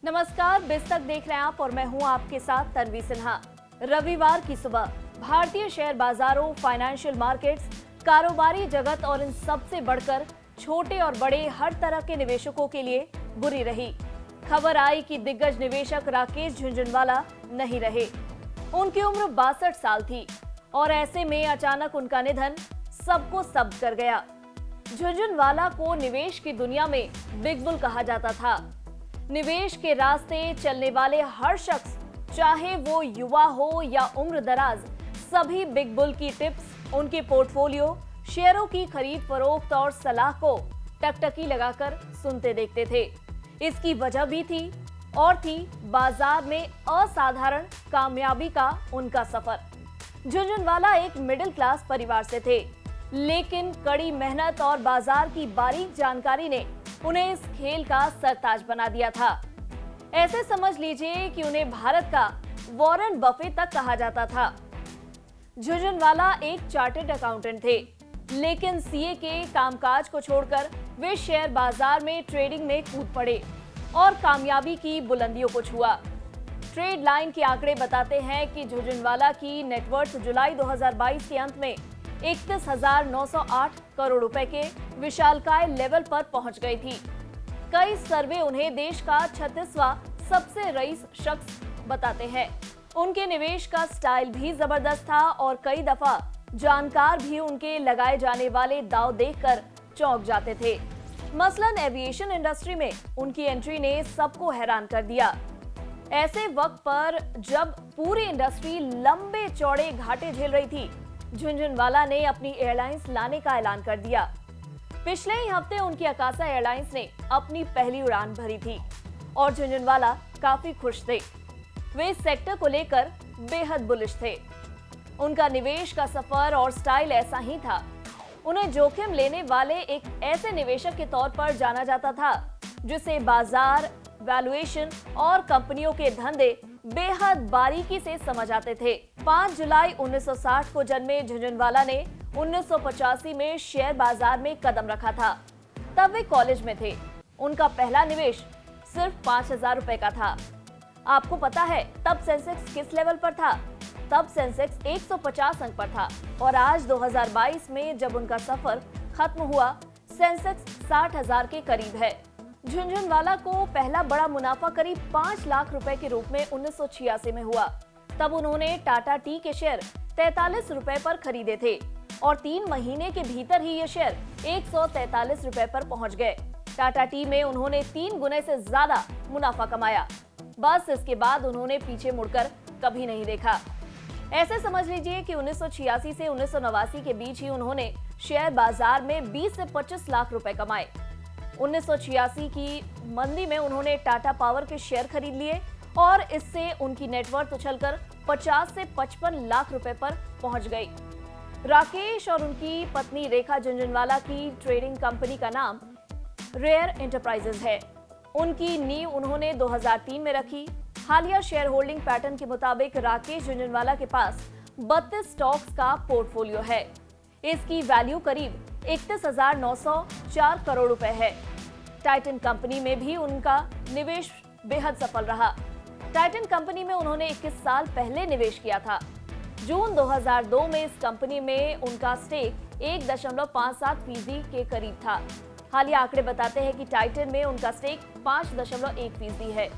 नमस्कार, बिस्तक देख रहे हैं आप और मैं हूं आपके साथ तन्वी सिन्हा। रविवार की सुबह भारतीय शेयर बाजारों, फाइनेंशियल मार्केट्स, कारोबारी जगत और इन सबसे बढ़कर छोटे और बड़े हर तरह के निवेशकों के लिए बुरी रही। खबर आई कि दिग्गज निवेशक राकेश झुनझुनवाला नहीं रहे। उनकी उम्र 62 साल थी और ऐसे में अचानक उनका निधन सबको स्तब्ध कर गया। झुनझुनवाला को निवेश की दुनिया में बिग बुल कहा जाता था। निवेश के रास्ते चलने वाले हर शख्स, चाहे वो युवा हो या उम्र दराज, सभी बिग बुल की टिप्स, उनके पोर्टफोलियो, शेयरों की खरीद फरोख्त और सलाह को टकटकी लगाकर सुनते देखते थे। इसकी वजह भी थी और थी बाजार में असाधारण कामयाबी का उनका सफर। झुनझुनवाला एक मिडिल क्लास परिवार से थे, लेकिन कड़ी मेहनत और बाजार की बारीक जानकारी ने उन्हें इस खेल का सरताज बना दिया था। ऐसे समझ लीजिए कि उन्हें भारत का वॉरेन बफे तक कहा जाता था। झुनझुनवाला एक चार्टर्ड अकाउंटेंट थे, लेकिन सीए के कामकाज को छोड़कर वे शेयर बाजार में ट्रेडिंग में कूद पड़े और कामयाबी की बुलंदियों को छुआ। ट्रेड लाइन के आंकड़े बताते हैं कि झुनझुनवाला की नेटवर्थ जुलाई 2022 के अंत में 31,908 करोड़ रुपए के विशालकाय लेवल पर पहुंच गई थी। कई सर्वे उन्हें देश का 36वां सबसे रईस शख्स बताते हैं। उनके निवेश का स्टाइल भी जबरदस्त था और कई दफा जानकार भी उनके लगाए जाने वाले दांव देखकर चौंक जाते थे। मसलन एविएशन इंडस्ट्री में उनकी एंट्री ने सबको हैरान कर दिया। ऐसे वक्त पर जब पूरी इंडस्ट्री लंबे चौड़े घाटे झेल रही थी, झुनझुनवाला ने अपनी एयरलाइंस लाने का ऐलान कर दिया। पिछले ही हफ्ते उनकी अकासा एयरलाइंस ने अपनी पहली उड़ान भरी थी और झुनझुनवाला काफी खुश थे। वे इस सेक्टर को लेकर बेहद बुलिश थे। उनका निवेश का सफर और स्टाइल ऐसा ही था। उन्हें जोखिम लेने वाले एक ऐसे निवेशक के तौर पर जाना जाता था जिसे बाजार, वैल्यूएशन और कंपनियों के धंधे बेहद बारीकी से समझ आते थे। 5 जुलाई 1960 को जन्मे झुनझुनवाला ने 1985 में शेयर बाजार में कदम रखा था। तब वे कॉलेज में थे। उनका पहला निवेश सिर्फ 5,000 रुपए का था। आपको पता है तब सेंसेक्स किस लेवल पर था? तब सेंसेक्स 150 अंक पर था और आज 2022 में जब उनका सफर खत्म हुआ, सेंसेक्स 60,000 के करीब है। झुनझुनवाला को पहला बड़ा मुनाफा करीब 5 लाख रुपए के रूप में 1986 में हुआ। तब उन्होंने टाटा टी के शेयर 43 रुपए पर खरीदे थे और 3 महीने के भीतर ही ये शेयर 143 रुपए पर पहुंच गए। टाटा टी में उन्होंने 3 गुने से ज्यादा मुनाफा कमाया। बस इसके बाद उन्होंने पीछे मुड़कर कभी नहीं देखा। ऐसे समझ लीजिए कि 1986 से 1989 के बीच ही उन्होंने शेयर बाजार में 20 से 25 लाख रुपए कमाए। 1986 की मंदी में उन्होंने टाटा पावर के शेयर खरीद लिए और इससे उनकी नेटवर्थ उछलकर 50 से 55 लाख रुपए पर पहुंच गई। राकेश और उनकी पत्नी रेखा झुनझुनवाला की ट्रेडिंग कंपनी का नाम रेयर एंटरप्राइजेज है। उनकी नींव उन्होंने 2003 में रखी। हालिया शेयर होल्डिंग पैटर्न के मुताबिक राकेश झुनझुनवाला के पास 32 स्टॉक्स का पोर्टफोलियो है। इसकी वैल्यू करीब 31,904 करोड़ रुपए है। टाइटन कंपनी में भी उनका निवेश बेहद सफल रहा। टाइटन कंपनी में उन्होंने 21 साल पहले निवेश किया था। जून 2002 में इस कंपनी में उनका स्टेक 1.57% के करीब था। हालिया आंकड़े बताते हैं कि टाइटन में उनका स्टेक 5.1% है।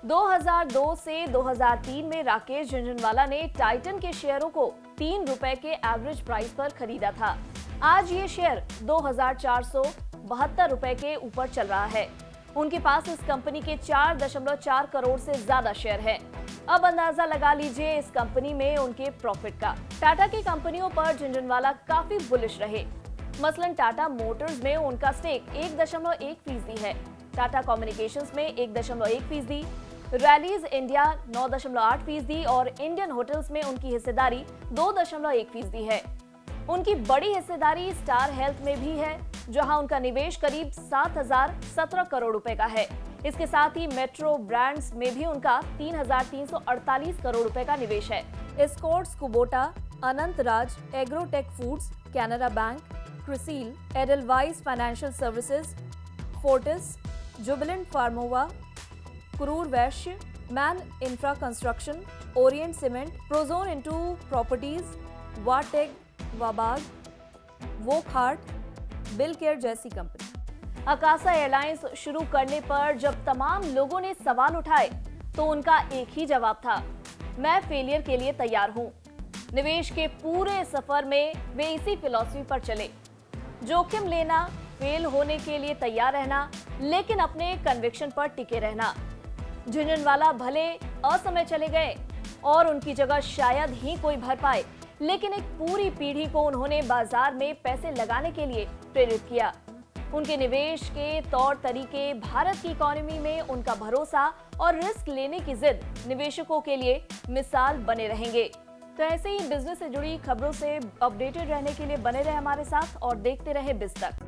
2002 से 2003 में राकेश झुनझुनवाला ने टाइटन के शेयरों को 3 रुपए के एवरेज प्राइस पर खरीदा था। आज ये शेयर 2,472 रुपए के ऊपर चल रहा है। उनके पास इस कंपनी के 4.4 करोड़ से ज्यादा शेयर हैं। अब अंदाजा लगा लीजिए इस कंपनी में उनके प्रॉफिट का। टाटा की कंपनियों पर झुनझुनवाला काफी बुलिश रहे। मसलन टाटा मोटर्स में उनका स्टेक 1.1% है, टाटा कम्युनिकेशंस में 1.1%, रैलीज इंडिया 9.8% और इंडियन होटल्स में उनकी हिस्सेदारी 2.1% है। उनकी बड़ी हिस्सेदारी स्टार हेल्थ में भी है, जहां उनका निवेश करीब 7,017 करोड़ रुपए का है। इसके साथ ही मेट्रो ब्रांड्स में भी उनका 3,348 करोड़ रुपए का निवेश है। Escorts Kubota, Anant Raj, Agrotech Foods, Canara Bank, CRISIL, Edelweiss Financial Services, Fortis, Jubilant Pharmova, Karur Vysya, Man Infra Construction, Orient Cement, Prozone Intu Properties, VA Tech, Wabag, Wockhardt, Bill Care जैसी कंपनी। अकासा एयरलाइंस शुरू करने पर जब तमाम लोगों ने सवाल उठाए तो उनका एक ही जवाब था, मैं फेलियर के लिए तैयार हूं। निवेश के पूरे सफर में वे इसी फिलॉसफी पर चले, जोखिम लेना, फेल होने के लिए तैयार रहना, लेकिन अपने कन्विक्शन पर टिके रहना। झुंझुनवाला भले असमय चले गए और उनकी जगह शायद ही कोई भर पाए, लेकिन एक पूरी पीढ़ी को उन्होंने बाजार में पैसे लगाने के लिए प्रेरित किया। उनके निवेश के तौर तरीके, भारत की इकोनॉमी में उनका भरोसा और रिस्क लेने की जिद निवेशकों के लिए मिसाल बने रहेंगे। तो ऐसे ही बिजनेस से जुड़ी खबरों से अपडेटेड रहने के लिए बने रहे हमारे साथ और देखते रहे बिज़ तक।